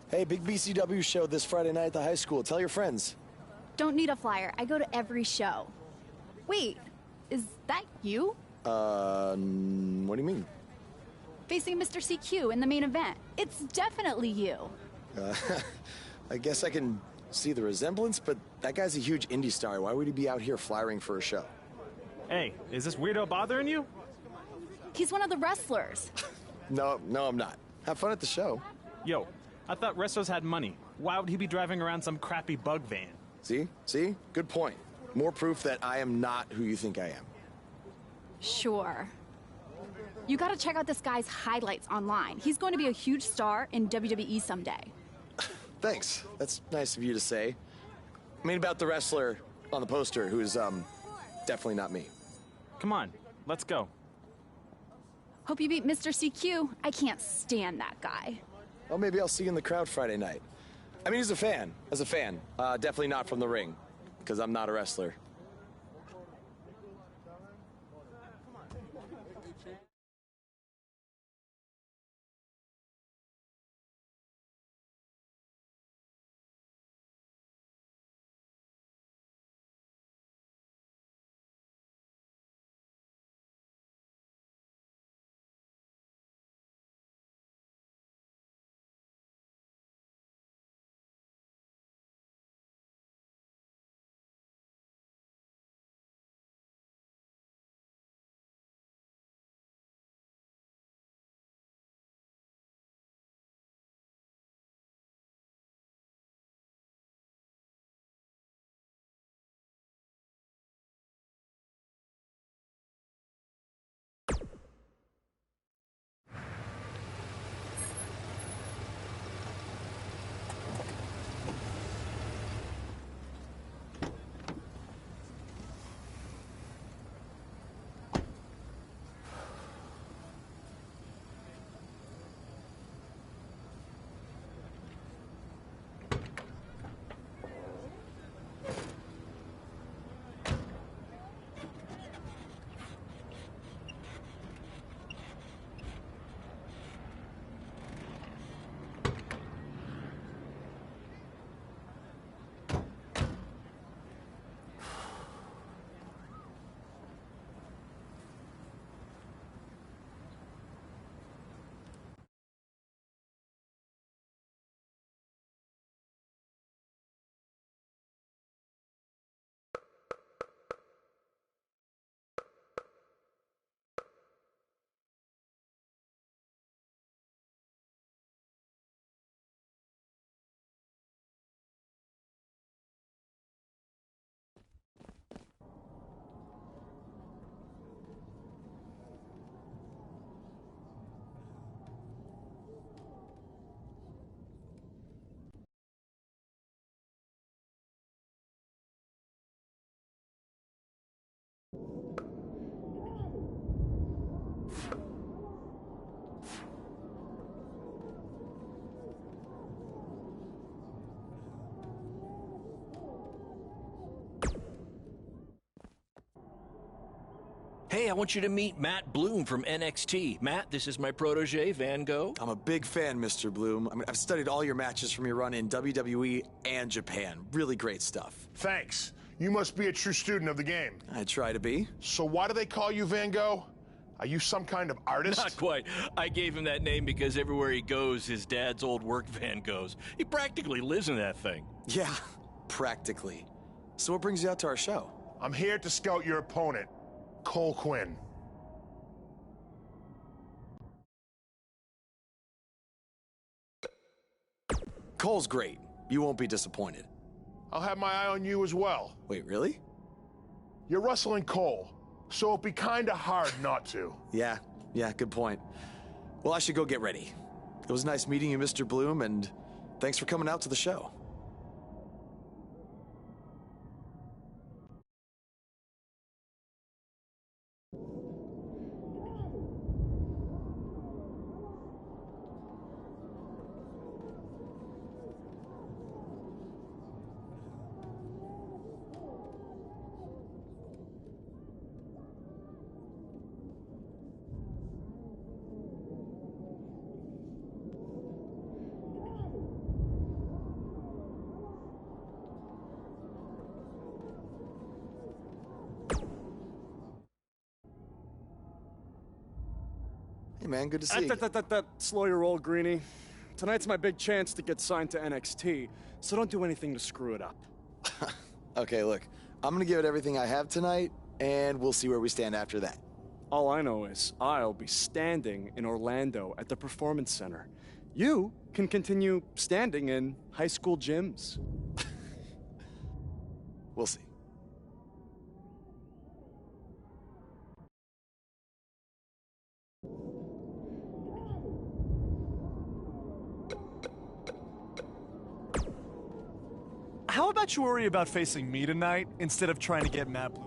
Hey, big BCW show this Friday night at the high school. Tell your friends. Don't need a flyer. I go to every show. Wait, is that you? What do you mean? Facing Mr. CQ in the main event. It's definitely you. I guess I can see the resemblance, but that guy's a huge indie star. Why would he be out here flyering for a show? Hey, is this weirdo bothering you? He's one of the wrestlers. No, I'm not. Have fun at the show. Yo, I thought wrestlers had money. Why would he be driving around some crappy bug van? See? Good point. More proof that I am not who you think I am. Sure. You gotta check out this guy's highlights online. He's going to be a huge star in WWE someday. Thanks. That's nice of you to say. I mean, about the wrestler on the poster who's, definitely not me. Come on, let's go. Hope you beat Mr. CQ. I can't stand that guy. Well, maybe I'll see you in the crowd Friday night. I mean, as a fan. Definitely not from the ring, because I'm not a wrestler. Hey, I want you to meet Matt Bloom from NXT. Matt, this is my protege, Van Gogh. I'm a big fan, Mr. Bloom. I mean, I've studied all your matches from your run in WWE and Japan. Really great stuff. Thanks. You must be a true student of the game. I try to be. So why do they call you Van Gogh? Are you some kind of artist? Not quite. I gave him that name because everywhere he goes, his dad's old work van goes. He practically lives in that thing. Yeah, practically. So what brings you out to our show? I'm here to scout your opponent, Cole Quinn. Cole's great. You won't be disappointed. I'll have my eye on you as well. Wait, really? You're wrestling Cole, so it'd be kinda hard not to. Yeah, good point. Well, I should go get ready. It was nice meeting you, Mr. Bloom, and thanks for coming out to the show. Hey, man, good to see you. Slow your roll, Greenie. Tonight's my big chance to get signed to NXT, so don't do anything to screw it up. Okay, look, I'm gonna give it everything I have tonight, and we'll see where we stand after that. All I know is I'll be standing in Orlando at the Performance Center. You can continue standing in high school gyms. We'll see. How about you worry about facing me tonight instead of trying to get Matt Blue?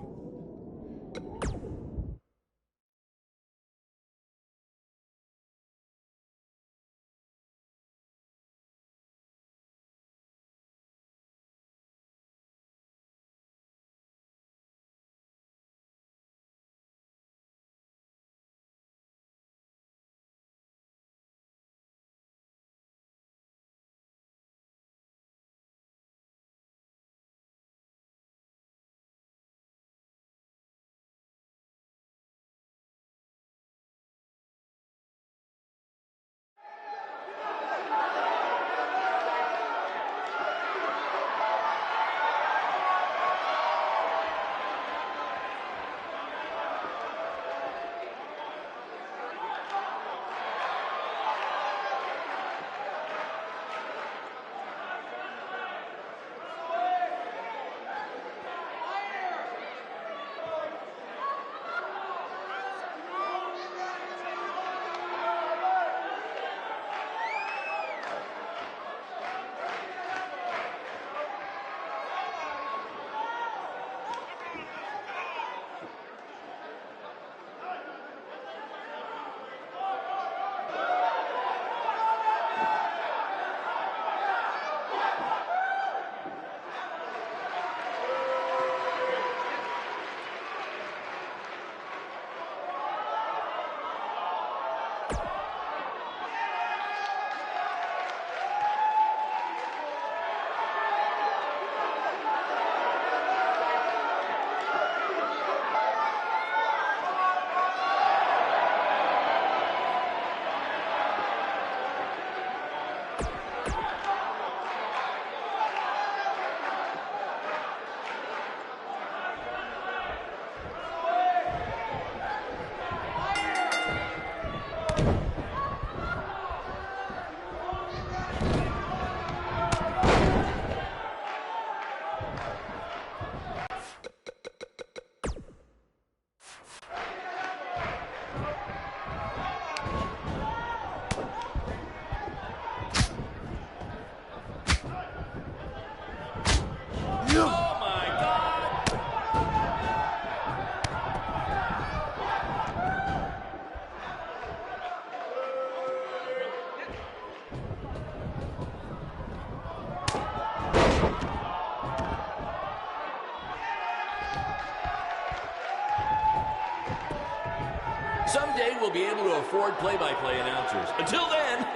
Someday we'll be able to afford play-by-play announcers. Until then,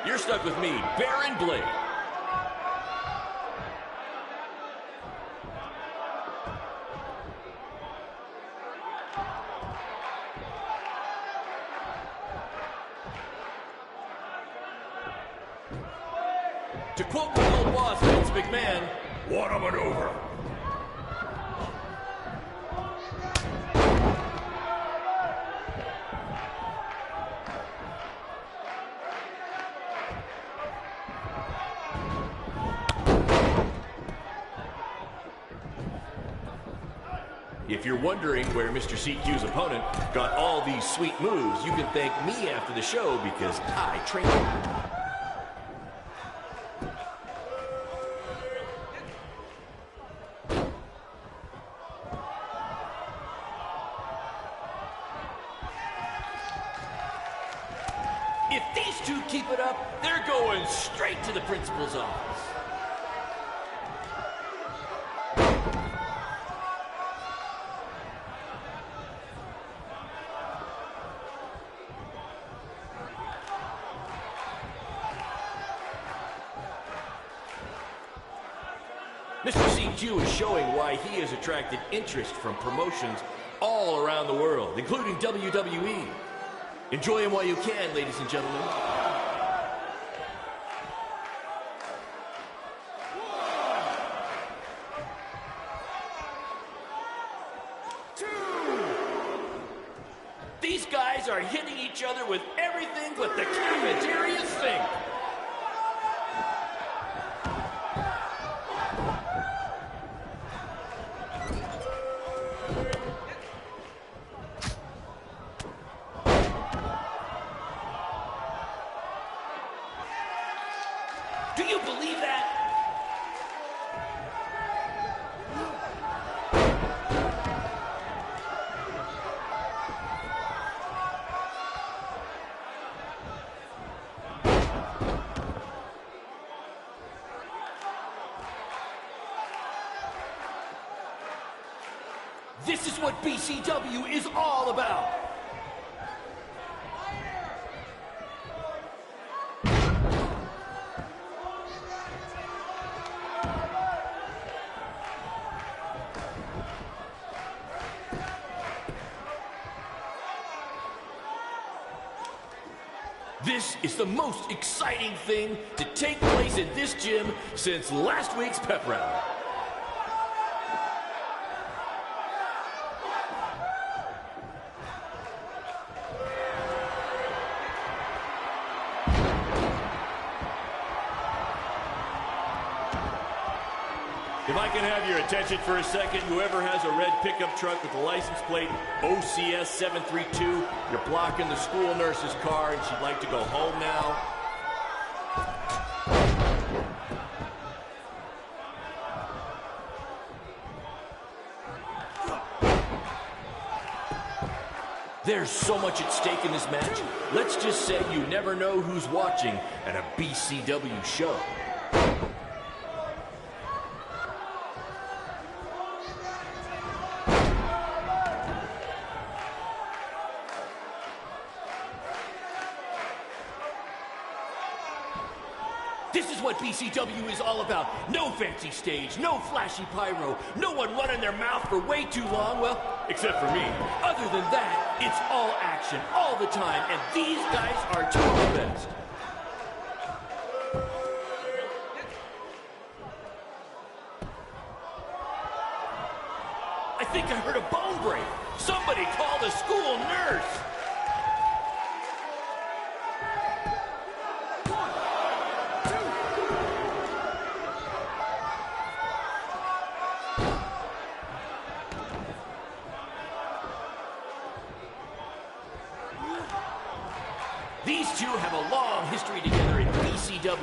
you're stuck with me, Baron Blade. To quote my old boss, Vince McMahon, what a maneuver. If you're wondering where Mr. CQ's opponent got all these sweet moves, you can thank me after the show because I trained him. If these two keep it up, they're going straight to the principal's office. Mr. CQ is showing why he has attracted interest from promotions all around the world, including WWE. Enjoy him while you can, ladies and gentlemen. These guys are hitting each other with everything but the cafeteria sink. Do you believe that? This is what BCW is all about. This is the most exciting thing to take place in this gym since last week's pep rally. If I can have your attention for a second, whoever has a red pickup truck with the license plate OCS 732, you're blocking the school nurse's car and she'd like to go home now. There's so much at stake in this match. Let's just say you never know who's watching at a BCW show. This is what BCW is all about. No fancy stage, no flashy pyro, no one running their mouth for way too long, well, except for me. Other than that, it's all action, all the time, and these guys are two of the best. I think I heard a bone break. Somebody call the school nurse. These two have a long history together in BCW.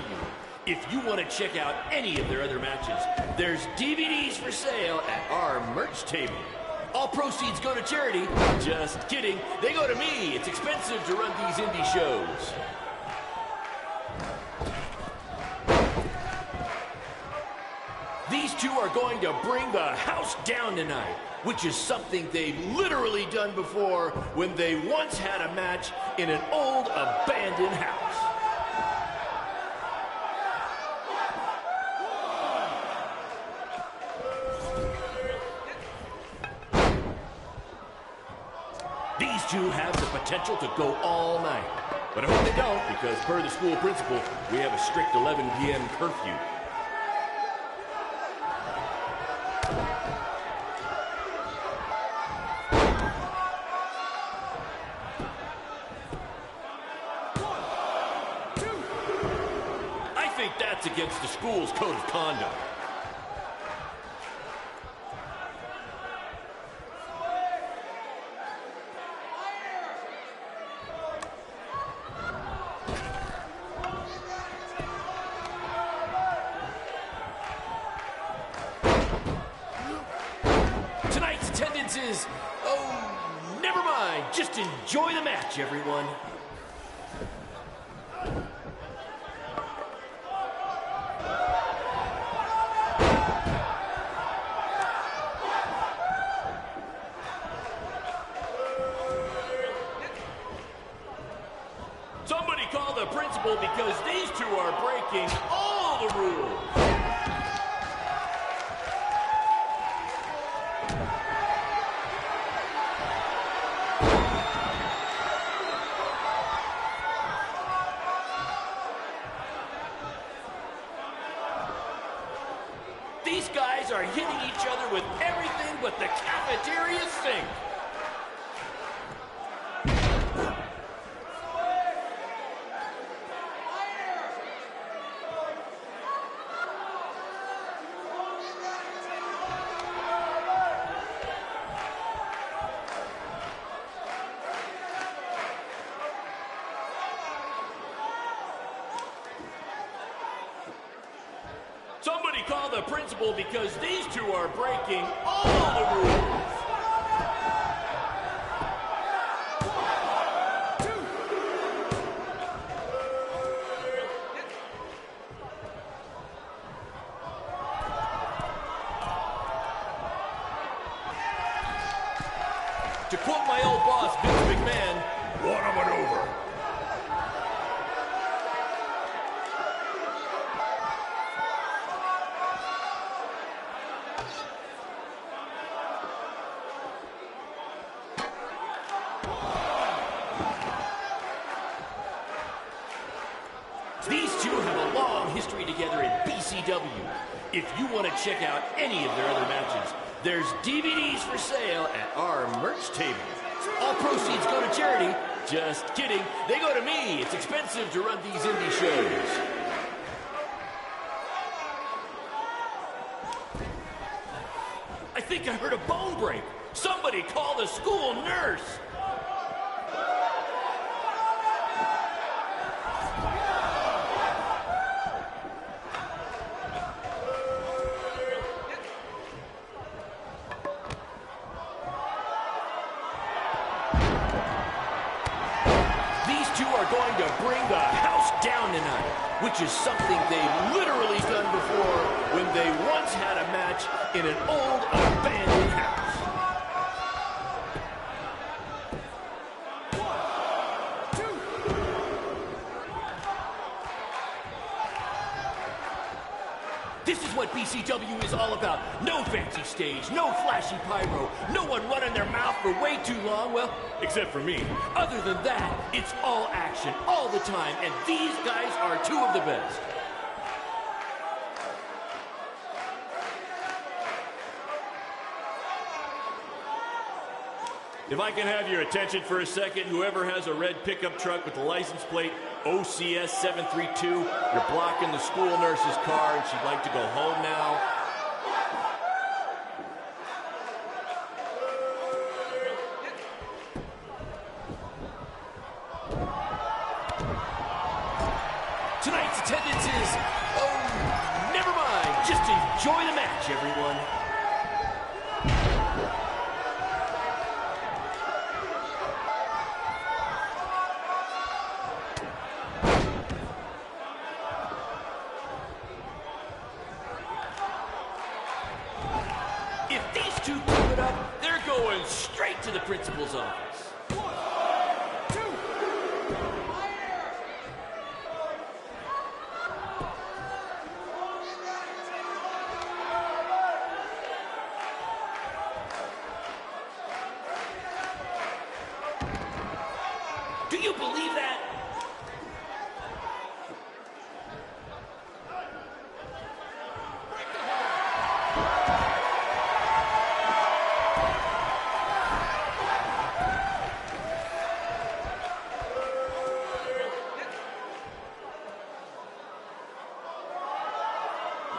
If you want to check out any of their other matches, there's DVDs for sale at our merch table. All proceeds go to charity. Just kidding. They go to me. It's expensive to run these indie shows. These two are going to bring the house down tonight, which is something they've literally done before when they once had a match in an old abandoned house. These two have the potential to go all night. But I hope they don't, because per the school principal, we have a strict 11 p.m. curfew. I think that's against the school's code of conduct. Tonight's attendance is, oh, never mind. Just enjoy the match, everyone. Somebody call the principal because these two are breaking all the rules. guys are hitting each other with everything but the cafeteria sink. Somebody call the principal because these two are breaking all the rules. To quote my old boss, Vince McMahon, "What a maneuver." These two have a long history together in BCW. If you want to check out any of their other matches, there's DVDs for sale at our merch table. All proceeds go to charity. Just kidding. They go to me. It's expensive to run these indie shows. I think I heard a bone break. Somebody call the school nurse. Going to bring the house down tonight, which is something they've literally done before when they once had a match in an old abandoned house. This is what BCW is all about. No fancy stage, no flashy pyro, no one running their mouth for way too long, well, except for me. Other than that, it's all action, all the time, and these guys are two of the best. If I can have your attention for a second, whoever has a red pickup truck with the license plate OCS 732, you're blocking the school nurse's car and she'd like to go home now. Tonight's attendance is, oh, never mind. Just enjoy the match, everyone. If these two keep it up, they're going straight to the principal's office. Do you believe that?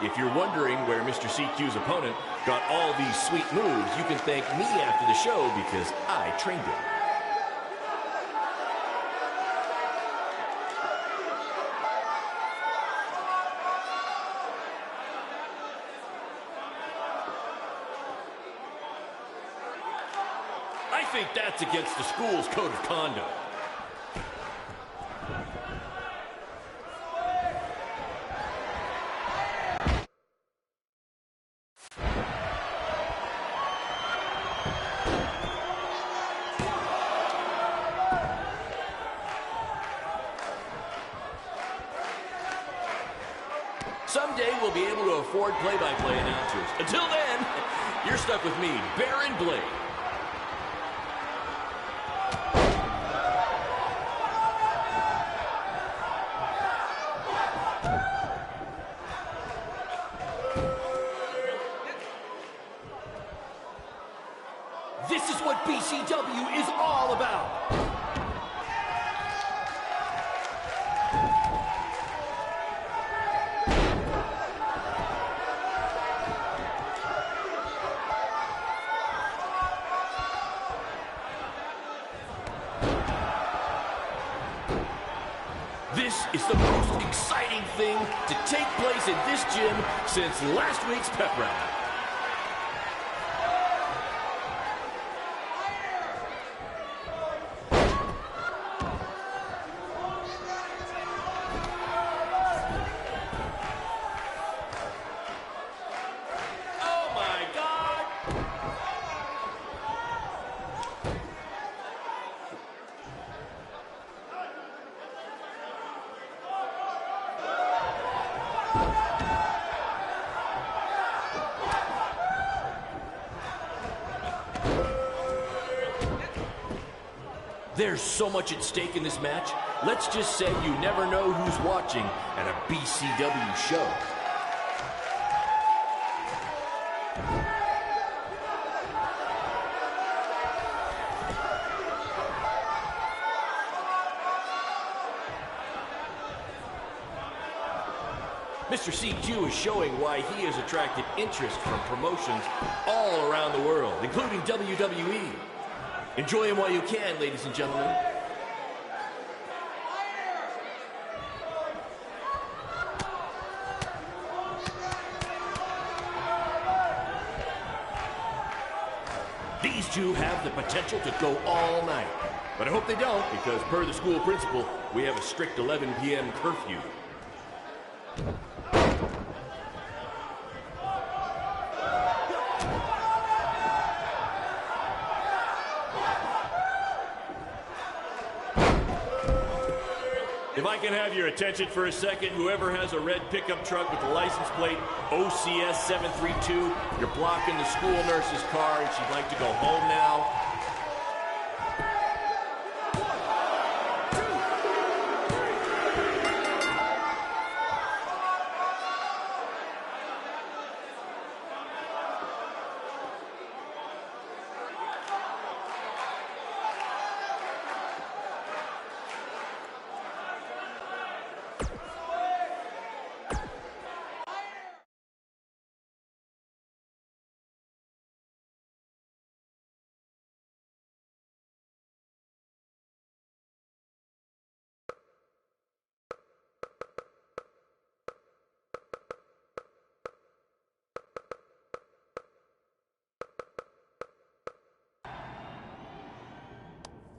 If you're wondering where Mr. CQ's opponent got all these sweet moves, you can thank me after the show because I trained him. I think that's against the school's code of conduct. Someday we'll be able to afford play-by-play announcers. Until then, you're stuck with me, Baron Blade. This is what BCW is all about. This is the most exciting thing to take place in this gym since last week's pep rally. Oh my God! There's so much at stake in this match. Let's just say you never know who's watching at a BCW show. Mr. CQ is showing why he has attracted interest from promotions all around the world, including WWE. Enjoy him while you can, ladies and gentlemen. These two have the potential to go all night. But I hope they don't, because per the school principal, we have a strict 11 p.m. curfew. If I can have your attention for a second, whoever has a red pickup truck with the license plate OCS 732, you're blocking the school nurse's car and she'd like to go home now.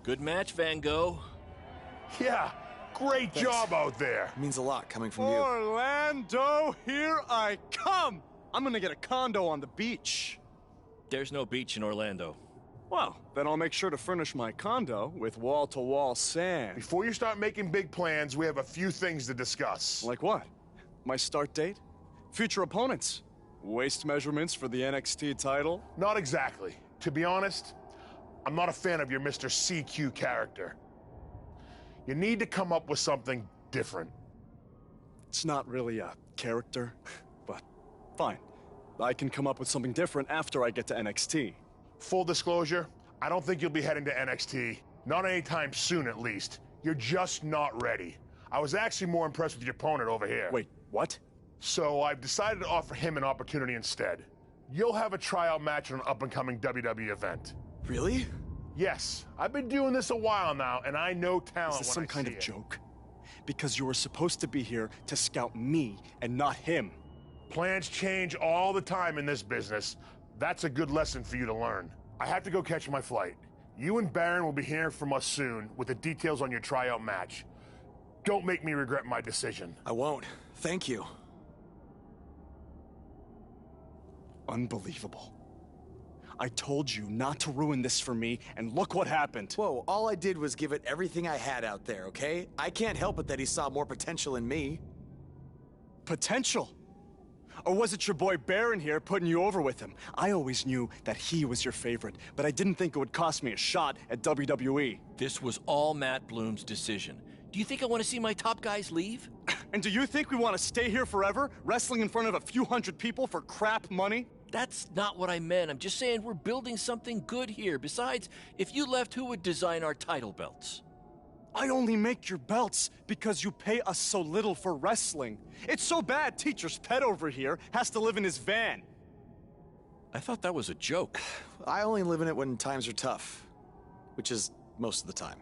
Good match, Van Gogh. Yeah, great job out there. It means a lot coming from you. Orlando, here I come! I'm gonna get a condo on the beach. There's no beach in Orlando. Well, then I'll make sure to furnish my condo with wall-to-wall sand. Before you start making big plans, we have a few things to discuss. Like what? My start date? Future opponents? Waist measurements for the NXT title? Not exactly. To be honest, I'm not a fan of your Mr. CQ character. You need to come up with something different. It's not really a character, but fine. I can come up with something different after I get to NXT. Full disclosure, I don't think you'll be heading to NXT. Not anytime soon, at least. You're just not ready. I was actually more impressed with your opponent over here. Wait, what? So I've decided to offer him an opportunity instead. You'll have a tryout match at an up-and-coming WWE event. Really? Yes, I've been doing this a while now, and I know talent. Is this some kind of joke? Because you were supposed to be here to scout me and not him. Plans change all the time in this business. That's a good lesson for you to learn. I have to go catch my flight. You and Baron will be hearing from us soon with the details on your tryout match. Don't make me regret my decision. I won't. Thank you. Unbelievable. I told you not to ruin this for me, and look what happened. Whoa, all I did was give it everything I had out there, okay? I can't help it that he saw more potential in me. Potential? Or was it your boy Baron here putting you over with him? I always knew that he was your favorite, but I didn't think it would cost me a shot at WWE. This was all Matt Bloom's decision. Do you think I want to see my top guys leave? And do you think we want to stay here forever, wrestling in front of a few hundred people for crap money? That's not what I meant. I'm just saying we're building something good here. Besides, if you left, who would design our title belts? I only make your belts because you pay us so little for wrestling. It's so bad teacher's pet over here has to live in his van. I thought that was a joke. I only live in it when times are tough, which is most of the time.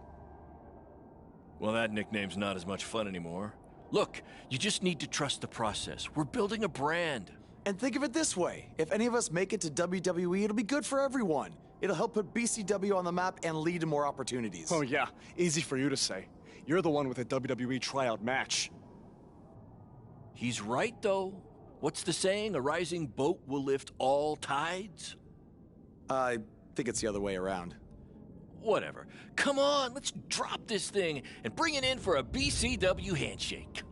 Well, that nickname's not as much fun anymore. Look, you just need to trust the process. We're building a brand. And think of it this way. If any of us make it to WWE, it'll be good for everyone. It'll help put BCW on the map and lead to more opportunities. Oh yeah, easy for you to say. You're the one with a WWE tryout match. He's right, though. What's the saying? A rising boat will lift all tides? I think it's the other way around. Whatever. Come on, let's drop this thing and bring it in for a BCW handshake.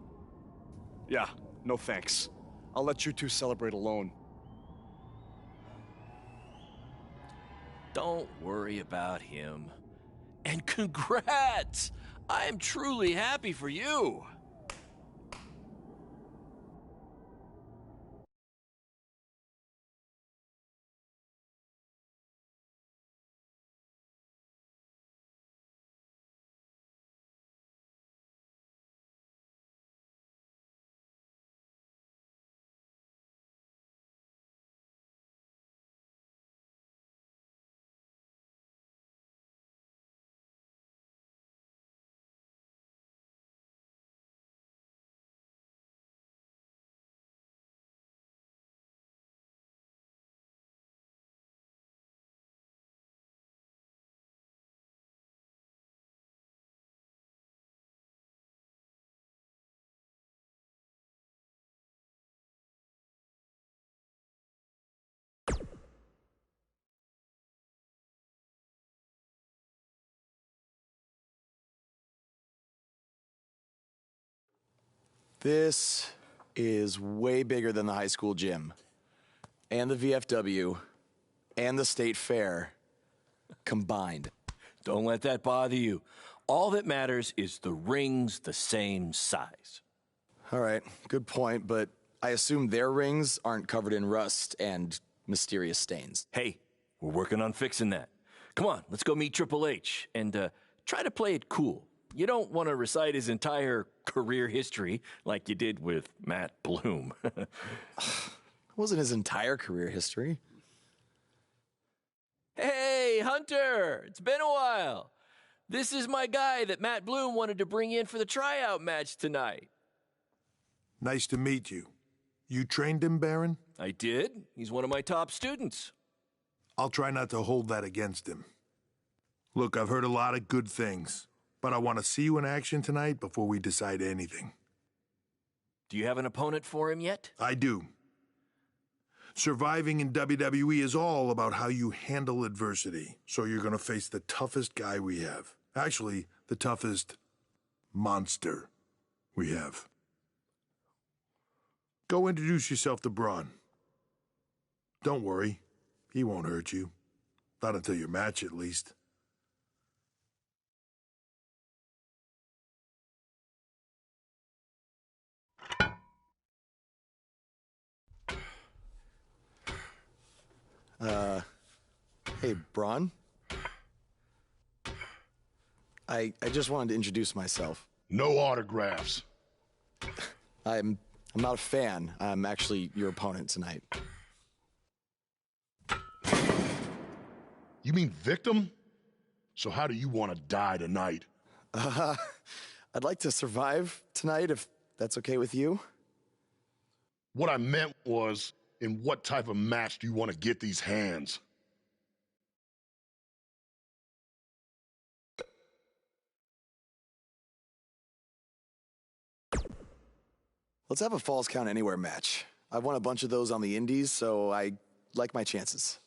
Yeah, no thanks. I'll let you two celebrate alone. Don't worry about him. And congrats! I am truly happy for you. This is way bigger than the high school gym, and the VFW, and the state fair combined. Don't let that bother you. All that matters is the ring's the same size. All right, good point, but I assume their rings aren't covered in rust and mysterious stains. Hey, we're working on fixing that. Come on, let's go meet Triple H and try to play it cool. You don't want to recite his entire career history like you did with Matt Bloom. It wasn't his entire career history. Hey, Hunter! It's been a while. This is my guy that Matt Bloom wanted to bring in for the tryout match tonight. Nice to meet you. You trained him, Baron? I did. He's one of my top students. I'll try not to hold that against him. Look, I've heard a lot of good things, but I want to see you in action tonight before we decide anything. Do you have an opponent for him yet? I do. Surviving in WWE is all about how you handle adversity, so you're going to face the toughest guy we have. Actually, the toughest monster we have. Go introduce yourself to Braun. Don't worry, he won't hurt you. Not until your match, at least. Hey, Braun? I just wanted to introduce myself. No autographs. I'm not a fan. I'm actually your opponent tonight. You mean victim? So how do you want to die tonight? I'd like to survive tonight, if that's okay with you. What I meant was, in what type of match do you want to get these hands? Let's have a Falls Count Anywhere match. I've won a bunch of those on the indies, so I like my chances.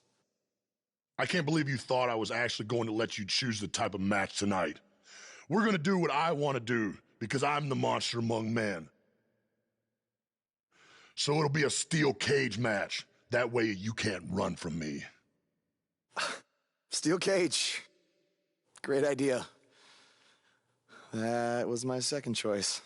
I can't believe you thought I was actually going to let you choose the type of match tonight. We're going to do what I want to do, because I'm the monster among men. So it'll be a steel cage match. That way you can't run from me. Steel cage. Great idea. That was my second choice.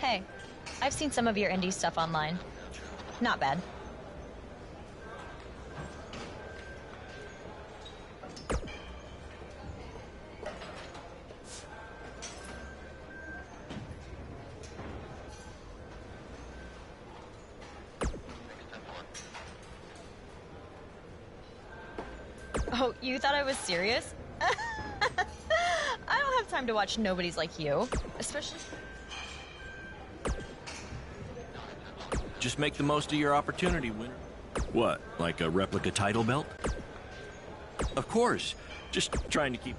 Hey, I've seen some of your indie stuff online. Not bad. Oh, you thought I was serious? I don't have time to watch nobodies like you, especially... Just make the most of your opportunity, winner. What, like a replica title belt? Of course. Just trying to keep...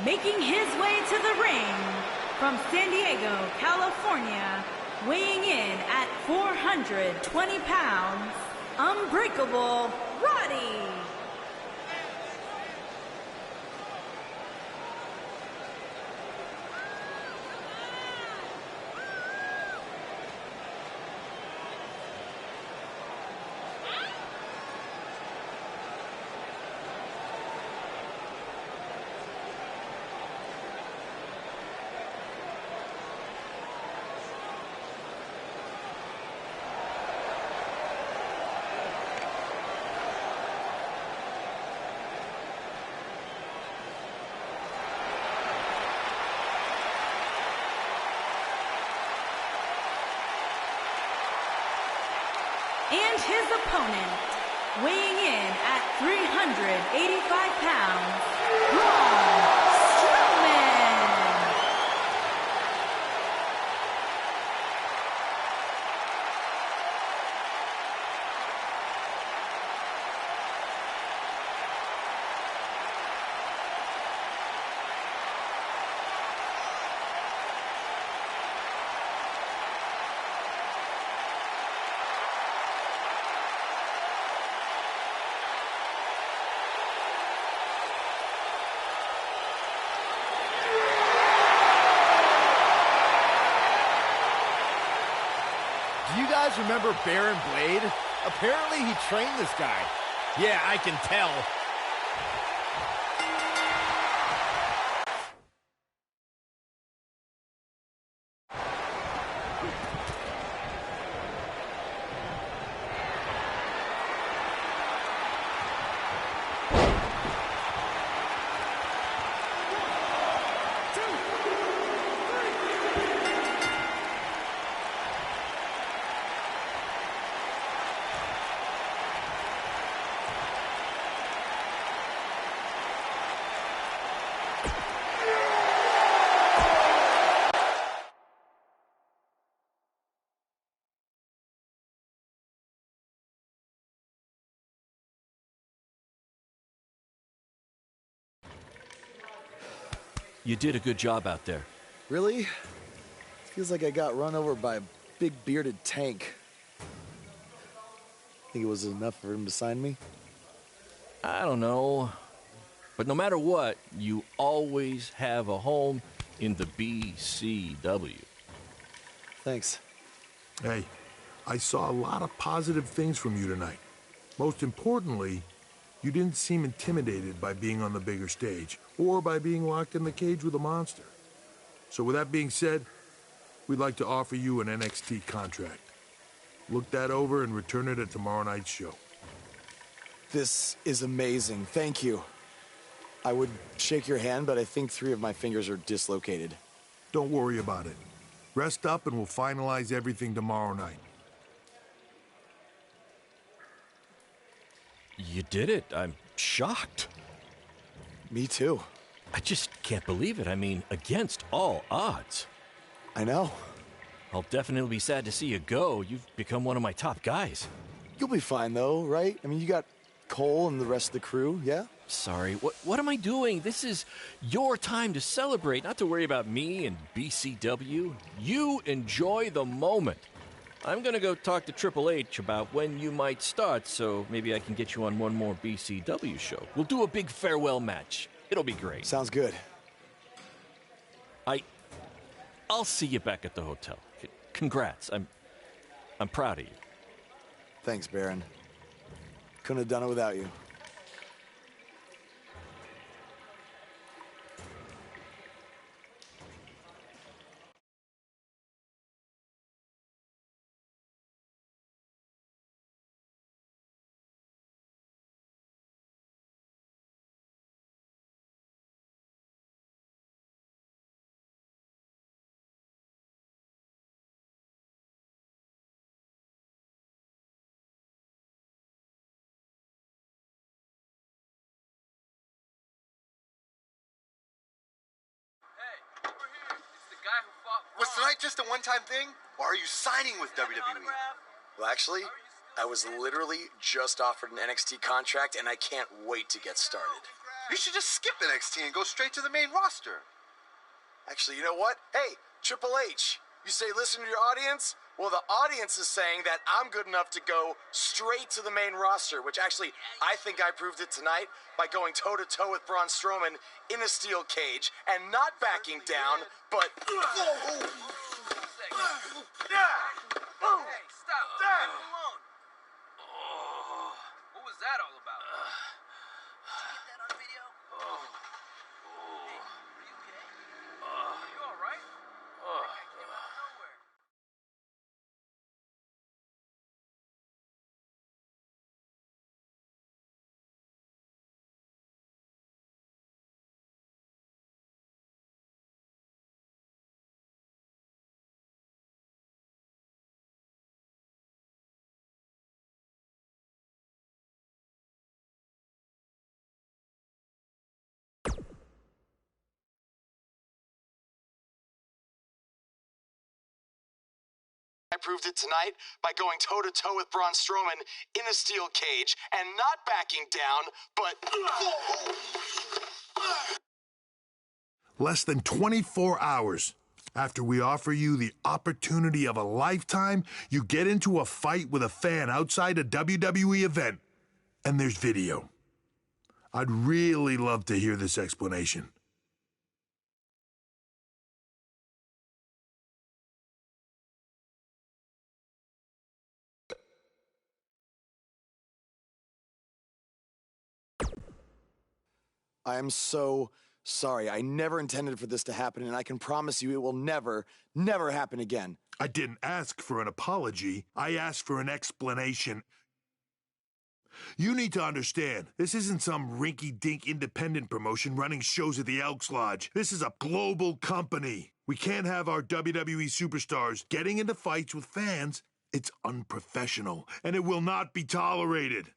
Making his way to the ring from San Diego, California, weighing in at 420 pounds, Unbreakable Roddy. And his opponent, weighing in at 385 pounds, Braun Strowman. Do you guys remember Baron Blade? Apparently he trained this guy. Yeah, I can tell. You did a good job out there. Really? Feels like I got run over by a big bearded tank. Think it was enough for him to sign me? I don't know. But no matter what, you always have a home in the BCW. Thanks. Hey, I saw a lot of positive things from you tonight. Most importantly, you didn't seem intimidated by being on the bigger stage or by being locked in the cage with a monster. So with that being said, we'd like to offer you an NXT contract. Look that over and return it at tomorrow night's show. This is amazing. Thank you. I would shake your hand, but I think 3 of my fingers are dislocated. Don't worry about it. Rest up and we'll finalize everything tomorrow night. You did it. I'm shocked. Me too. I just can't believe it. I mean, against all odds. I know. I'll definitely be sad to see you go. You've become one of my top guys. You'll be fine, though, right? I mean, you got Cole and the rest of the crew, yeah? Sorry, what am I doing? This is your time to celebrate, not to worry about me and BCW. You enjoy the moment. I'm gonna go talk to Triple H about when you might start, so maybe I can get you on one more BCW show. We'll do a big farewell match. It'll be great. Sounds good. I'll see you back at the hotel. Congrats. I'm proud of you. Thanks, Baron. Couldn't have done it without you. Was tonight just a one-time thing, or are you signing with WWE? Well, actually, I was literally just offered an NXT contract, and I can't wait to get started. You should just skip NXT and go straight to the main roster. Actually, you know what? Hey, Triple H, you say listen to your audience? Well, the audience is saying that I'm good enough to go straight to the main roster, which actually, I think I proved it tonight by going toe-to-toe with Braun Strowman in a steel cage and not backing down, but... Hey, stop. Leave him alone. What was that all about? Did you get that on video? Hey, are you okay? Are you all right? That guy came out of nowhere. I proved it tonight by going toe-to-toe with Braun Strowman in a steel cage and not backing down, but... Less than 24 hours after we offer you the opportunity of a lifetime, you get into a fight with a fan outside a WWE event, and there's video. I'd really love to hear this explanation. I am so sorry. I never intended for this to happen, and I can promise you it will never, never happen again. I didn't ask for an apology. I asked for an explanation. You need to understand, this isn't some rinky-dink independent promotion running shows at the Elks Lodge. This is a global company. We can't have our WWE superstars getting into fights with fans. It's unprofessional, and it will not be tolerated.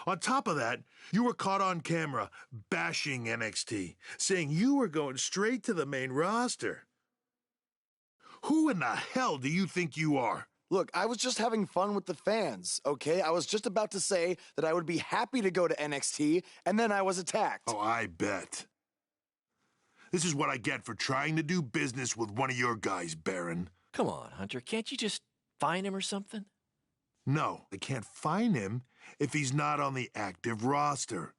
On top of that, you were caught on camera bashing NXT, saying you were going straight to the main roster. Who in the hell do you think you are? Look, I was just having fun with the fans, okay? I was just about to say that I would be happy to go to NXT, and then I was attacked. Oh, I bet. This is what I get for trying to do business with one of your guys, Baron. Come on, Hunter. Can't you just fine him or something? No, I can't fine him if he's not on the active roster.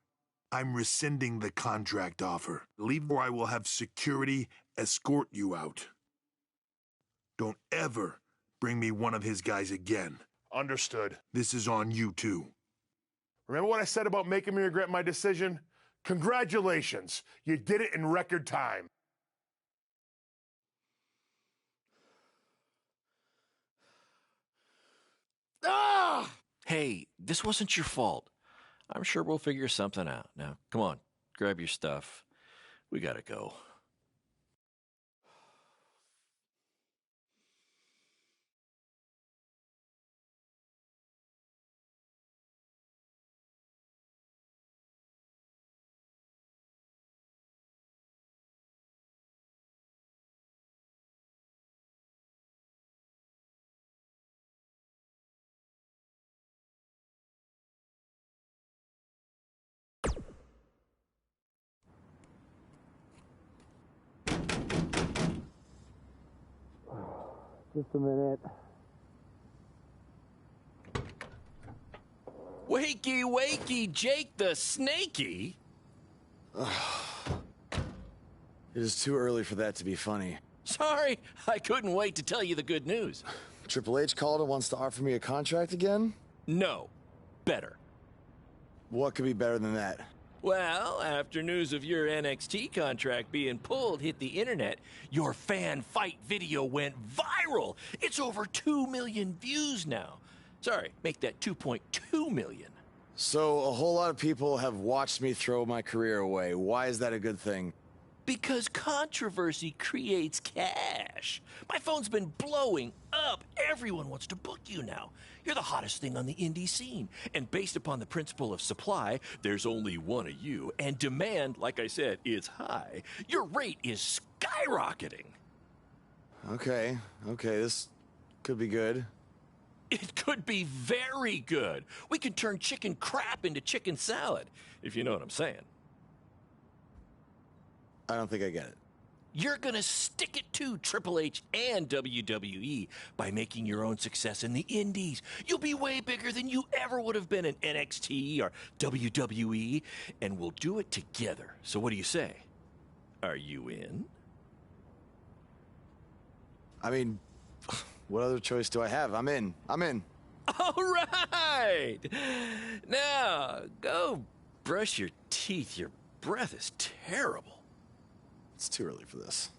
I'm rescinding the contract offer. Leave or I will have security escort you out. Don't ever bring me one of his guys again. Understood. This is on you, too. Remember what I said about making me regret my decision? Congratulations. You did it in record time. Ah! Hey, this wasn't your fault. I'm sure we'll figure something out. Now, come on, grab your stuff. We gotta go. Just a minute. Wakey, wakey, Jake the Snakey. It is too early for that to be funny. Sorry, I couldn't wait to tell you the good news. Triple H called and wants to offer me a contract again? No, better. What could be better than that? Well, after news of your NXT contract being pulled hit the internet, your fan fight video went viral. It's over 2 million views now. Sorry, make that 2.2 million. So a whole lot of people have watched me throw my career away. Why is that a good thing? Because controversy creates cash. My phone's been blowing up. Everyone wants to book you now. You're the hottest thing on the indie scene. And based upon the principle of supply, there's only one of you. And demand, like I said, is high. Your rate is skyrocketing. Okay, this could be good. It could be very good. We can turn chicken crap into chicken salad, if you know what I'm saying. I don't think I get it. You're gonna stick it to Triple H and WWE by making your own success in the indies. You'll be way bigger than you ever would have been in NXT or WWE, and we'll do it together. So what do you say? Are you in? I mean, what other choice do I have? I'm in. All right! Now, go brush your teeth. Your breath is terrible. It's too early for this.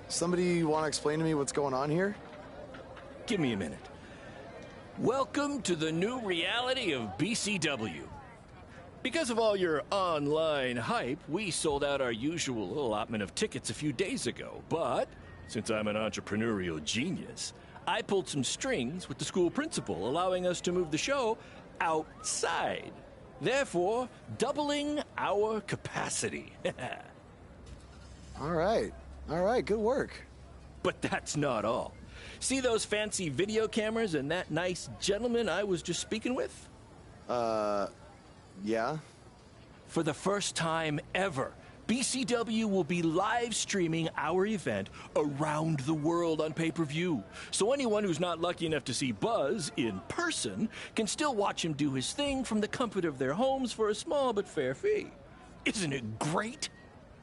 Somebody want to explain to me what's going on here? Give me a minute. Welcome to the new reality of BCW. Because of all your online hype, we sold out our usual allotment of tickets a few days ago. But since I'm an entrepreneurial genius, I pulled some strings with the school principal, allowing us to move the show outside. Therefore, doubling our capacity. All right, good work. But that's not all. See those fancy video cameras and that nice gentleman I was just speaking with? Yeah? For the first time ever, BCW will be live streaming our event around the world on pay-per-view. So anyone who's not lucky enough to see Buzz in person can still watch him do his thing from the comfort of their homes for a small but fair fee. Isn't it great?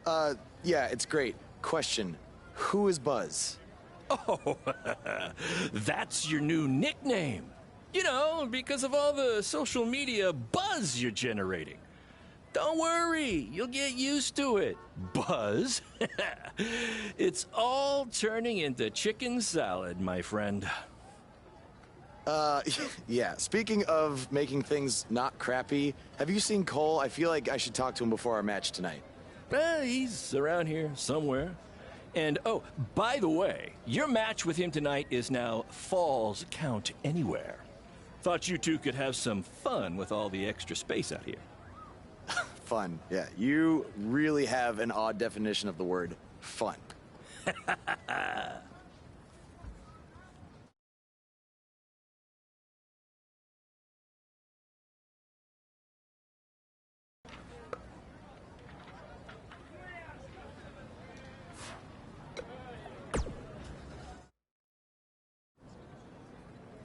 Yeah, it's great. Question, who is Buzz? Oh, that's your new nickname. You know, because of all the social media buzz you're generating. Don't worry, you'll get used to it. Buzz? It's all turning into chicken salad, my friend. Yeah, speaking of making things not crappy, have you seen Cole? I feel like I should talk to him before our match tonight. He's around here somewhere. And, oh, by the way, your match with him tonight is now Falls Count Anywhere. Thought you two could have some fun with all the extra space out here. Fun, yeah. You really have an odd definition of the word fun.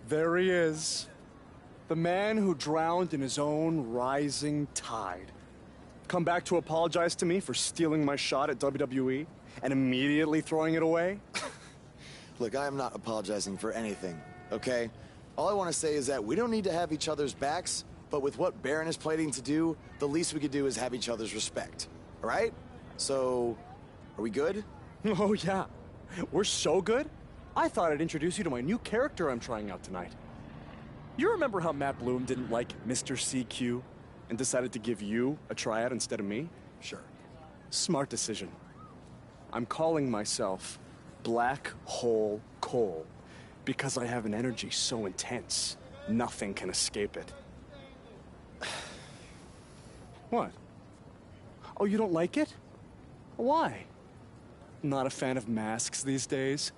There he is. The man who drowned in his own rising tide. Come back to apologize to me for stealing my shot at WWE and immediately throwing it away? Look, I am not apologizing for anything, okay? All I want to say is that we don't need to have each other's backs, but with what Baron is planning to do, the least we could do is have each other's respect, all right? So, are we good? Oh, yeah. We're so good? I thought I'd introduce you to my new character I'm trying out tonight. You remember how Matt Bloom didn't like Mr. CQ and decided to give you a tryout instead of me? Sure. Smart decision. I'm calling myself Black Hole Cole because I have an energy so intense, nothing can escape it. What? Oh, you don't like it? Why? Not a fan of masks these days?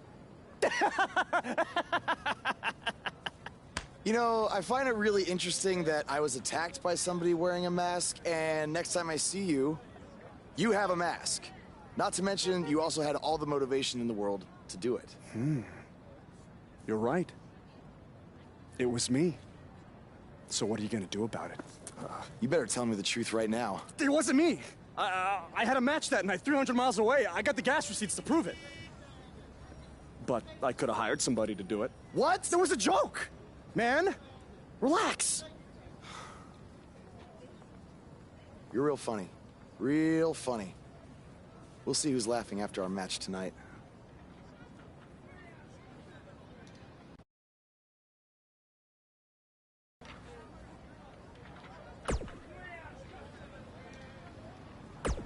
You know, I find it really interesting that I was attacked by somebody wearing a mask, and next time I see you, you have a mask. Not to mention, you also had all the motivation in the world to do it. You're right. It was me. So what are you gonna do about it? You better tell me the truth right now. It wasn't me. I had a match that night 300 miles away. I got the gas receipts to prove it. But I could have hired somebody to do it. What? There was a joke! Man, relax. You're real funny. Real funny. We'll see who's laughing after our match tonight.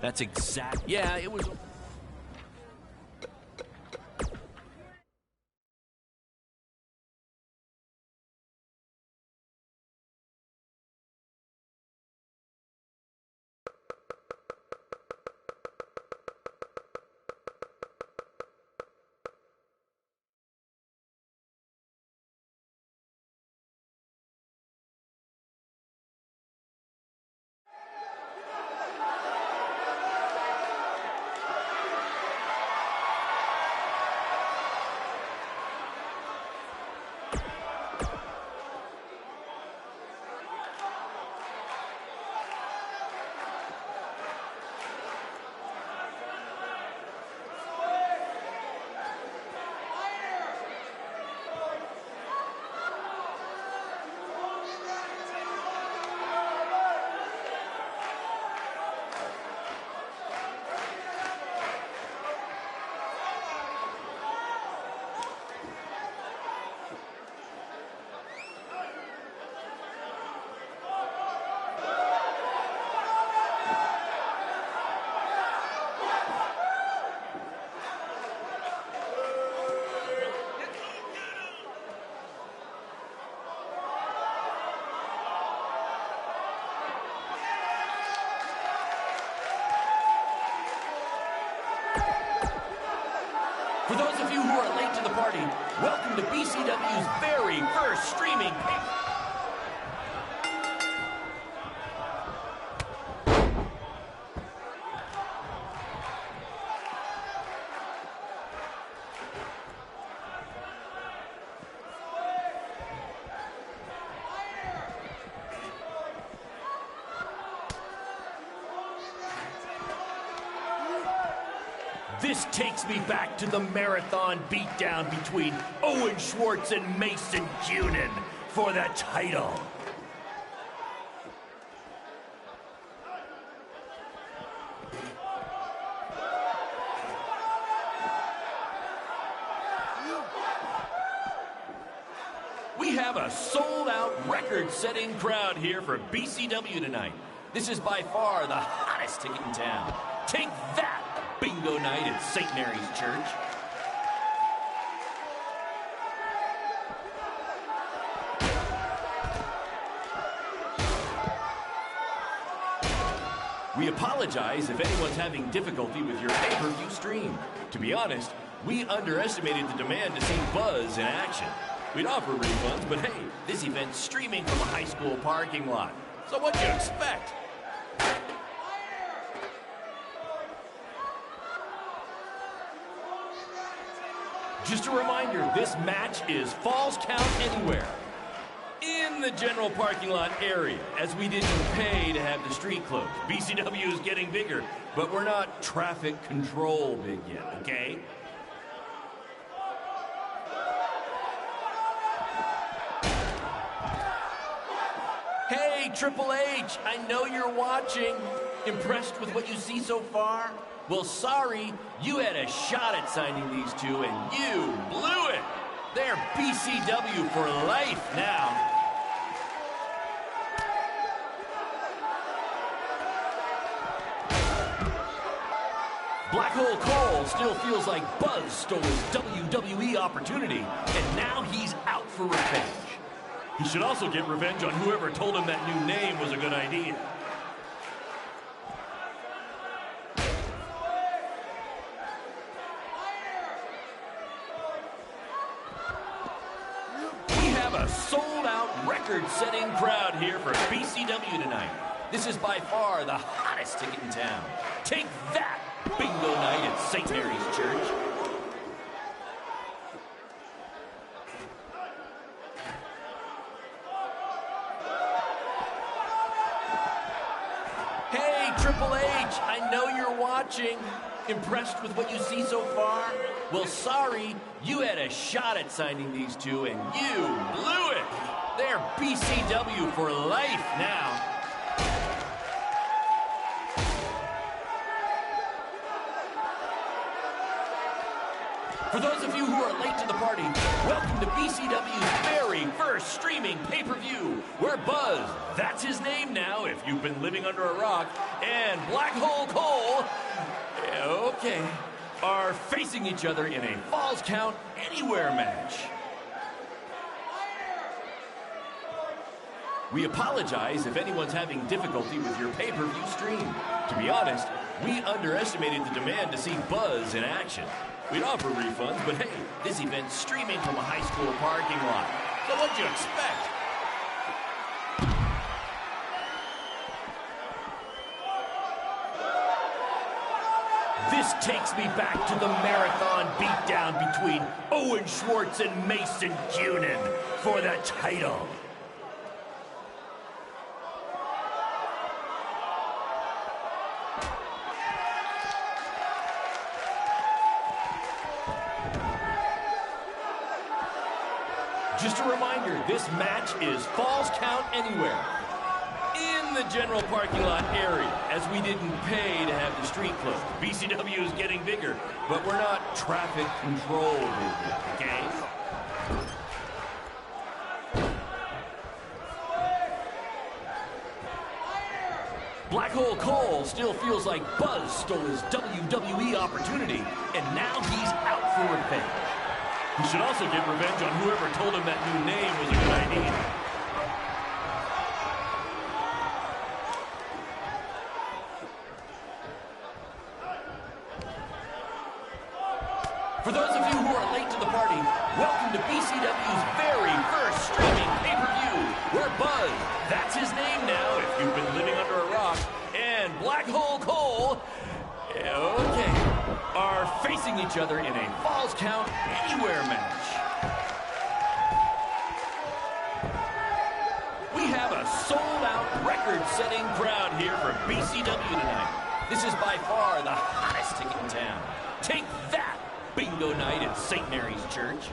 That's exact. Yeah, it was. For those of you who are late to the party, welcome to BCW's very first streaming pay. This takes me back to the marathon beatdown between Owen Schwartz and Mason Cunin for the title. We have a sold-out, record-setting crowd here for BCW tonight. This is by far the hottest ticket in town. Take that! Bingo night at St. Mary's Church. We apologize if anyone's having difficulty with your pay-per-view stream. To be honest, we underestimated the demand to see Buzz in action. We'd offer refunds, but hey, this event's streaming from a high school parking lot. So what'd you expect? Just a reminder, this match is Falls Count Anywhere. In the general parking lot area, as we didn't pay to have the street closed. BCW is getting bigger, but we're not traffic control big yet, okay? Hey, Triple H, I know you're watching. Impressed with what you see so far? Well, sorry, you had a shot at signing these two, and you blew it. They're BCW for life now. Black Hole Cole still feels like Buzz stole his WWE opportunity, and now he's out for revenge. He should also get revenge on whoever told him that new name was a good idea. We have a sold-out, record-setting crowd here for BCW tonight. This is by far the hottest ticket in town. Take that, bingo night at St. Mary's Church. Hey, Triple H, I know you're watching. Impressed with what you see so far? Well, sorry, you had a shot at signing these two, and you blew it. They're BCW for life now. For those of you who are late to the party, welcome to BCW's very first streaming pay-per-view, where Buzz, that's his name now if you've been living under a rock, and Black Hole Cole, okay, are facing each other in a Falls Count Anywhere match. We apologize if anyone's having difficulty with your pay-per-view stream. To be honest, we underestimated the demand to see Buzz in action. We'd offer refunds, but hey, this event's streaming from a high school parking lot. So what'd you expect? This takes me back to the marathon beatdown between Owen Schwartz and Mason Cunin for the title. Just a reminder, this match is Falls Count Anywhere. In the general parking lot area, as we didn't pay to have the street closed. BCW is getting bigger, but we're not traffic control big yet, okay? Black Hole Cole still feels like Buzz stole his WWE opportunity, and now he's out for revenge. He should also get revenge on whoever told him that new name was a good idea. For those of you who are late to the party, welcome to BCW's very first streaming pay-per-view, where Buzz, that's his name now if you've been living under a rock, and Black Hole Cole, okay, are facing each other in a Falls Count Anywhere match. We have a sold-out, record-setting crowd here for BCW tonight. This is by far the hottest ticket in town. Take that, bingo night at St. Mary's Church.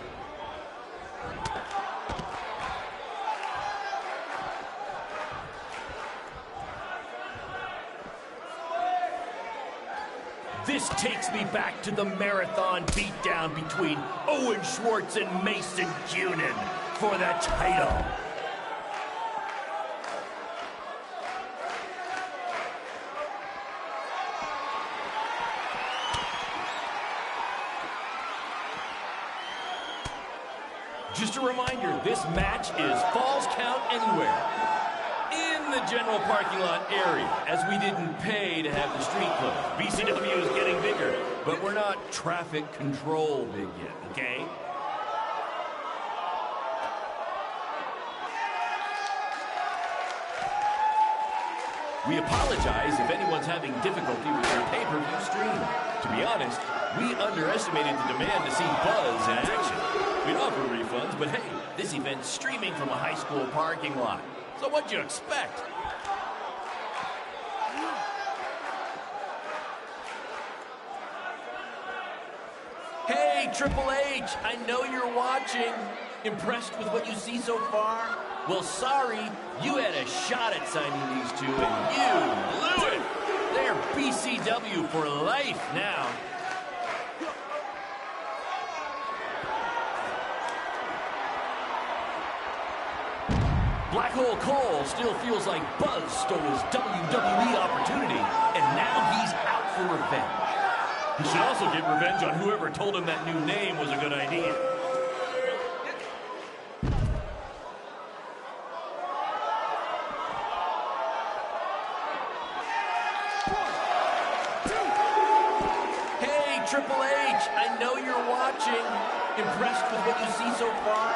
This takes me back to the marathon beatdown between Owen Schwartz and Mason Cunin for the title. Just a reminder, this match is Falls Count Anywhere. In the general parking lot area, as we didn't pay to have the street closed. BCW is getting bigger, but we're not traffic control big yet, okay? We apologize if anyone's having difficulty with your pay-per-view stream. To To be honest, we underestimated the demand to see Buzz in action. We'd offer refunds, but hey, this event's streaming from a high school parking lot. So what'd you expect? Hey, Triple H, I know you're watching. Impressed with what you see so far? Well, sorry, you had a shot at signing these two, and you blew it. They're BCW for life now. Black Hole Cole still feels like Buzz stole his WWE opportunity, and now he's out for revenge. He should also get revenge on whoever told him that new name was a good idea. Hey, Triple H, I know you're watching. Impressed with what you see so far?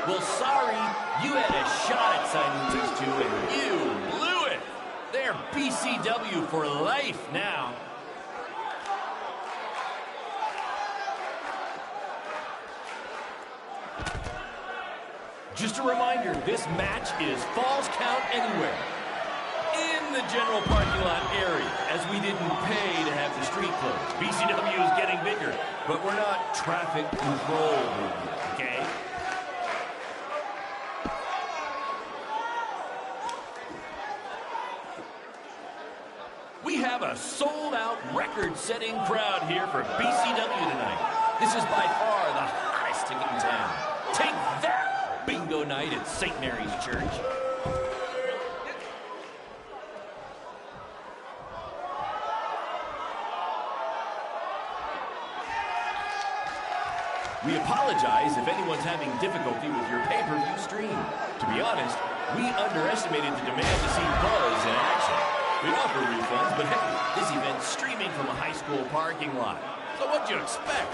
Well, sorry, you had a shot at signing these two, and you blew it. They're BCW for life now. Just a reminder, this match is Falls Count Anywhere. In the general parking lot area, as we didn't pay to have the street closed. BCW is getting bigger, but we're not traffic control movement, okay? We have a sold-out, record-setting crowd here for BCW tonight. This is by far the hottest ticket in town. Take that, bingo night at St. Mary's Church. We apologize if anyone's having difficulty with your pay-per-view stream. To be honest, we underestimated the demand to see Buzz in action. We offer refunds, but hey, this event's streaming from a high school parking lot. So what'd you expect?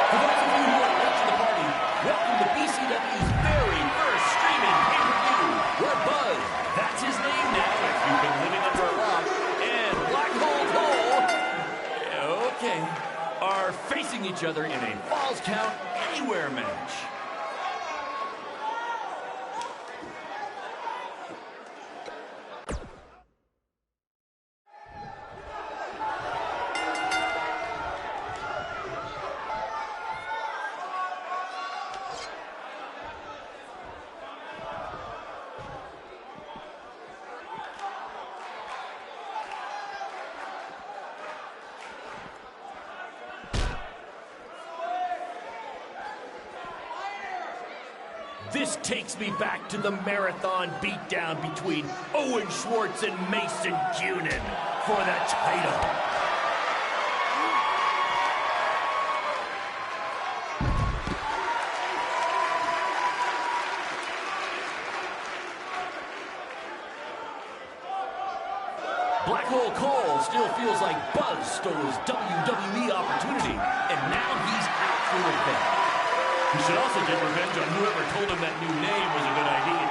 For those of you who are late to the party, welcome to BCW's very first streaming pay-per-view. We're Buzz. That's his name now if you've been living under a rock. And Black Hole Cole, okay, are facing each other in a Falls Count Anywhere match. This takes me back to the marathon beatdown between Owen Schwartz and Mason Cunin for the title. Black Hole Cole still feels like Buzz stole his WWE opportunity, and now he's out for revenge. He should also get revenge on whoever told him that new name was a good idea.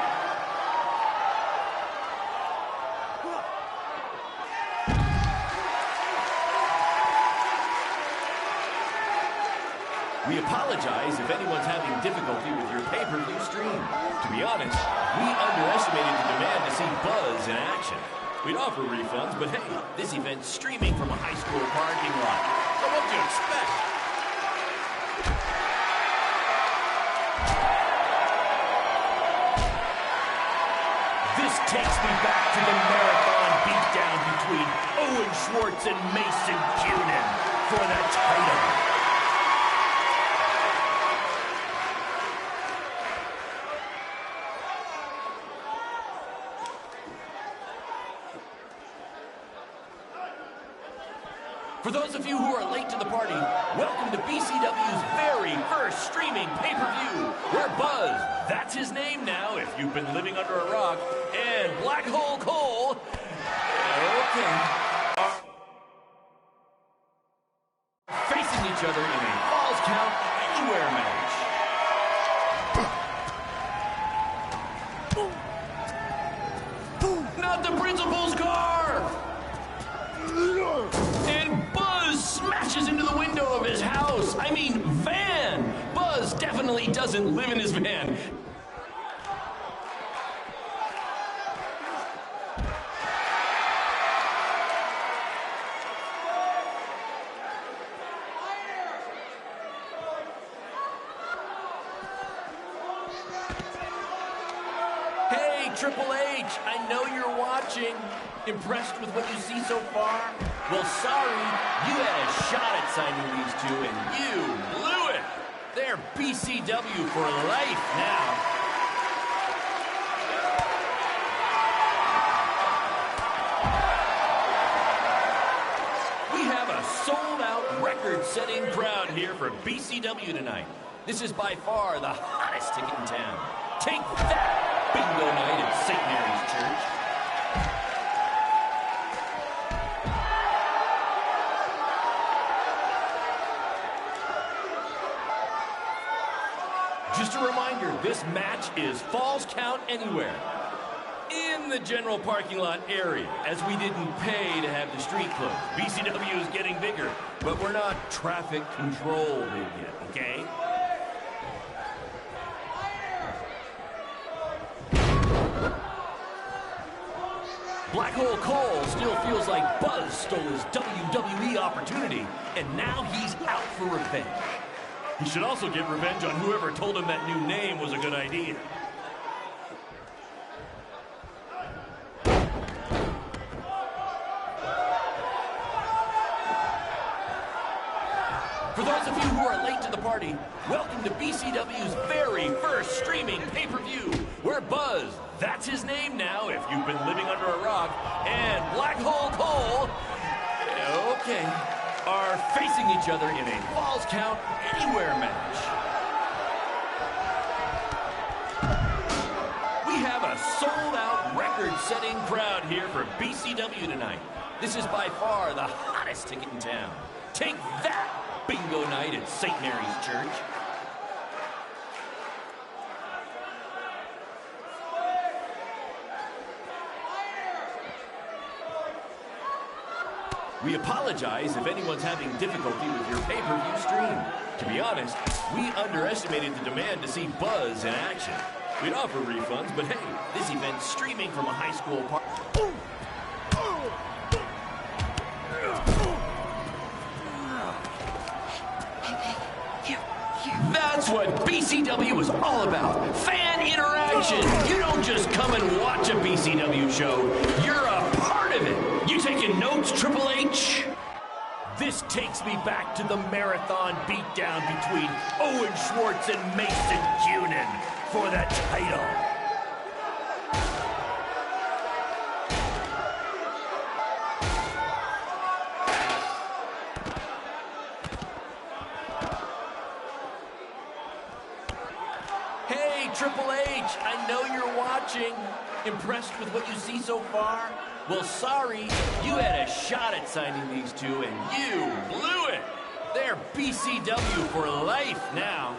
We apologize if anyone's having difficulty with your pay-per-view stream. To be honest, we underestimated the demand to see Buzz in action. We'd offer refunds, but hey, this event's streaming from a high school parking lot. So what'd you expect? This takes me back to the marathon beatdown between Owen Schwartz and Mason Cunin for the title. For those of you who are late to the party, welcome to BCW's very first streaming pay-per-view. We're Buzz. That's his name now if you've been living under a rock. And Black Hole Cole. Okay. Facing each other in a Falls Count Anywhere match. not the principal's car! And Buzz smashes into the window of his house. I mean, van. Buzz definitely doesn't live in his van. Hey, Triple H, I know you're watching. Impressed with what you see so far? Well, sorry, you had a shot at signing these two, and you blew it. They're BCW for life now. We have a sold-out, record-setting crowd here for BCW tonight. This is by far the hottest ticket in town. Take that, bingo night at St. Mary's Church. Just a reminder, this match is Falls Count Anywhere in the general parking lot area, as we didn't pay to have the street closed. BCW is getting bigger, but we're not traffic control big yet, okay? Black Hole Cole still feels like Buzz stole his WWE opportunity, and now he's out for revenge. He should also get revenge on whoever told him that new name was a good idea. For those of you who are late to the party, welcome to BCW's very first streaming pay-per-view, where Buzz, that's his name now if you've been living under a rock, and Black Hole Cole, okay, are facing each other in a Falls Count Anywhere match. We have a sold-out, record-setting crowd here for BCW tonight. This is by far the hottest ticket in town. Take that, bingo night at St. Mary's Church. We apologize if anyone's having difficulty with your pay-per-view stream. To be honest, we underestimated the demand to see Buzz in action. We'd offer refunds, but hey, this event's streaming from a high school park. That's what BCW is all about. Fan interaction. You don't just come and watch a BCW show. You're a part of it. You taking notes, Triple H? This takes me back to the marathon beatdown between Owen Schwartz and Mason Cunin for the title. Hey, Triple H, I know you're watching. Impressed with what you see so far? Well, sorry, you had a shot at signing these two, and you blew it. They're BCW for life now.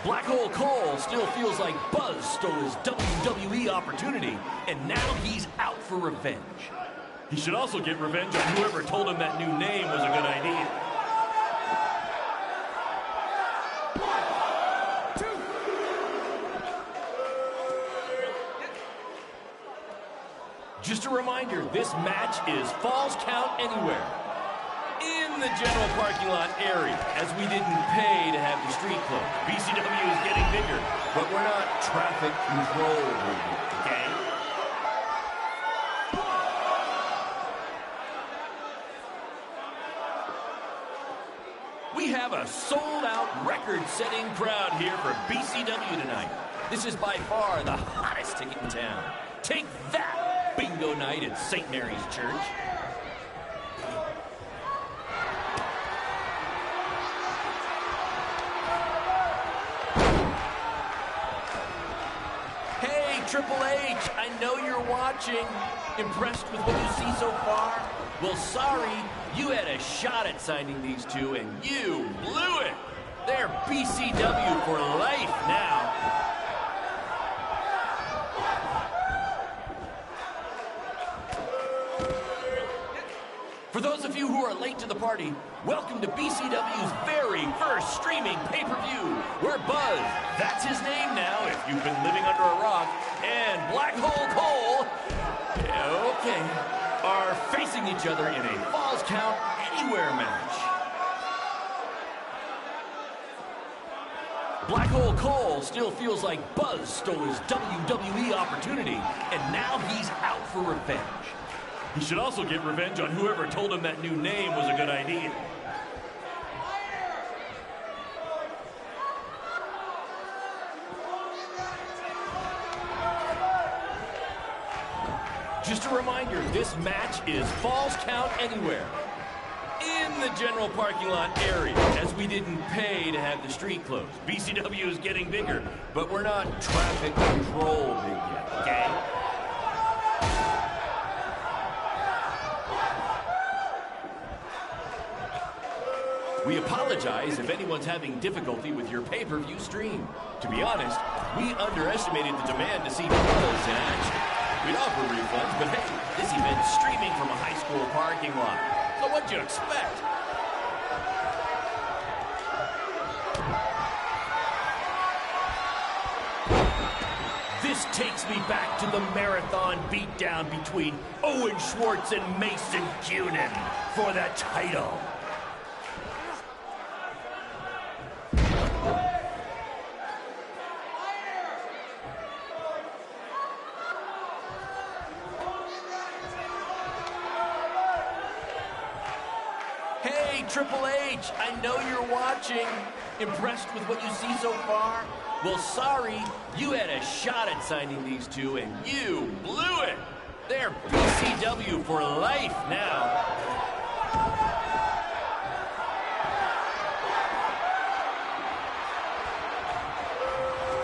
Black Hole Cole still feels like Buzz stole his WWE opportunity, and now he's out for revenge. He should also get revenge on whoever told him that new name was a good idea. Just a reminder, this match is Falls Count Anywhere in the general parking lot area, as we didn't pay to have the street closed. BCW is getting bigger, but we're not traffic control movement, okay? We have a sold-out, record-setting crowd here for BCW tonight. This is by far the hottest ticket in town. Take that, bingo night at St. Mary's Church. Hey, Triple H, I know you're watching. Impressed with what you see so far? Well, sorry, you had a shot at signing these two, and you blew it. They're BCW for life now. For those of you who are late to the party, welcome to BCW's very first streaming pay-per-view. We're Buzz, that's his name now if you've been living under a rock, and Black Hole Cole, okay, are facing each other in a Falls Count Anywhere match. Black Hole Cole still feels like Buzz stole his WWE opportunity, and now he's out for revenge. He should also get revenge on whoever told him that new name was a good idea. Just a reminder, this match is Falls Count Anywhere. In the general parking lot area, as we didn't pay to have the street closed. BCW is getting bigger, but we're not traffic control big yet, okay? We apologize if anyone's having difficulty with your pay-per-view stream. To be honest, we underestimated the demand to see Buzz in action. We'd offer refunds, but hey, this event's streaming from a high school parking lot. So what'd you expect? This takes me back to the marathon beatdown between Owen Schwartz and Mason Cunin for the title. Hey, Triple H, I know you're watching. Impressed with what you see so far? Well, sorry, you had a shot at signing these two, and you blew it. They're BCW for life now.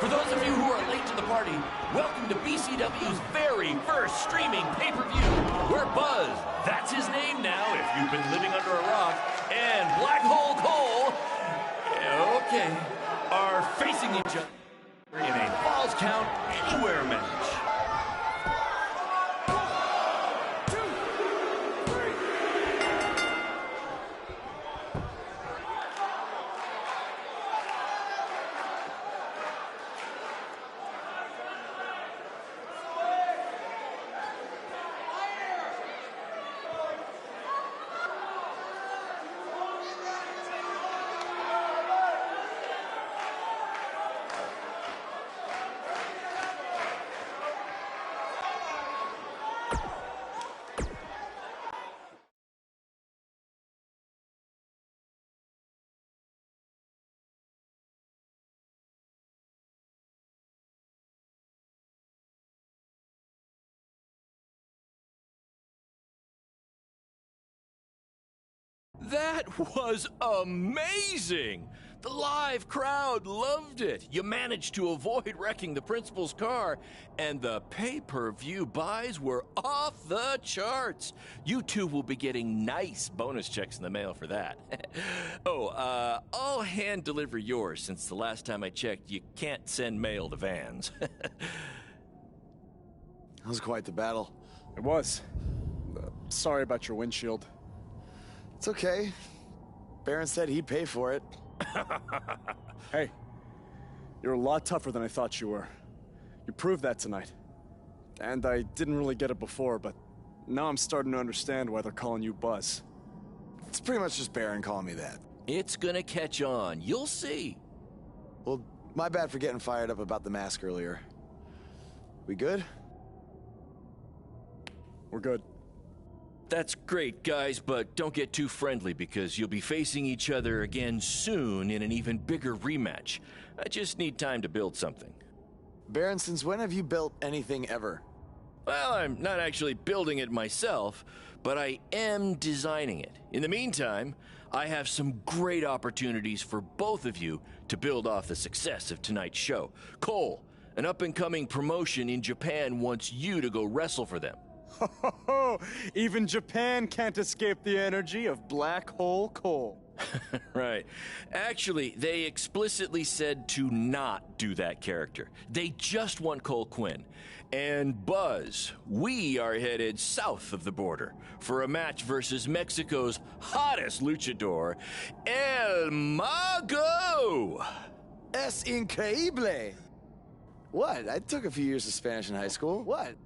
For those of you who are late to the party, welcome to BCW's very first streaming pay-per-view. We're Buzz, that's his name now if you've been living under a rock, and Black Hole Cole, okay, are facing each other in a Falls Count Anywhere match. That was amazing! The live crowd loved it. You managed to avoid wrecking the principal's car, and the pay-per-view buys were off the charts. You two will be getting nice bonus checks in the mail for that. I'll hand deliver yours since the last time I checked, you can't send mail to vans. That was quite the battle. It was. Sorry about your windshield. It's okay. Baron said he'd pay for it. Hey, you're a lot tougher than I thought you were. You proved that tonight. And I didn't really get it before, but now I'm starting to understand why they're calling you Buzz. It's pretty much just Baron calling me that. It's gonna catch on. You'll see. Well, my bad for getting fired up about the mask earlier. We good? We're good. That's great, guys, but don't get too friendly because you'll be facing each other again soon in an even bigger rematch. I just need time to build something. Baron, since when have you built anything ever? Well, I'm not actually building it myself, but I am designing it. In the meantime, I have some great opportunities for both of you to build off the success of tonight's show. Cole, an up-and-coming promotion in Japan wants you to go wrestle for them. Even Japan can't escape the energy of Black Hole Cole. Right. Actually, they explicitly said to not do that character. They just want Cole Quinn. And Buzz, we are headed south of the border for a match versus Mexico's hottest luchador, El Mago! Es increíble! What? I took a few years of Spanish in high school. What?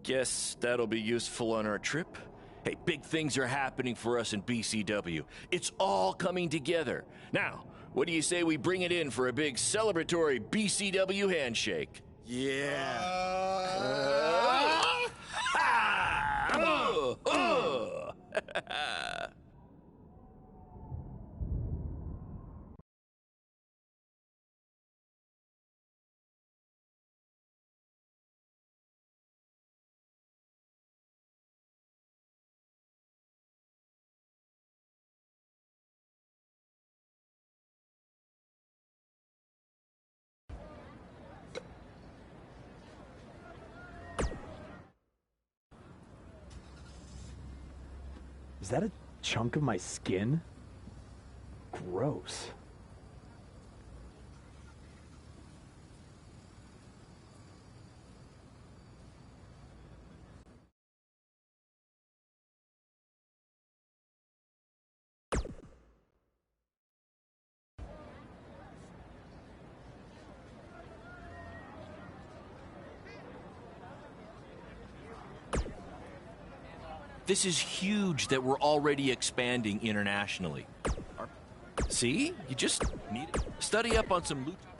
Guess that'll be useful on our trip. Hey, big things are happening for us in BCW. It's all coming together. Now, what do you say we bring it in for a big celebratory BCW handshake? Yeah. Is that a chunk of my skin? Gross. This is huge that we're already expanding internationally. See? You just need to study up on some lucha.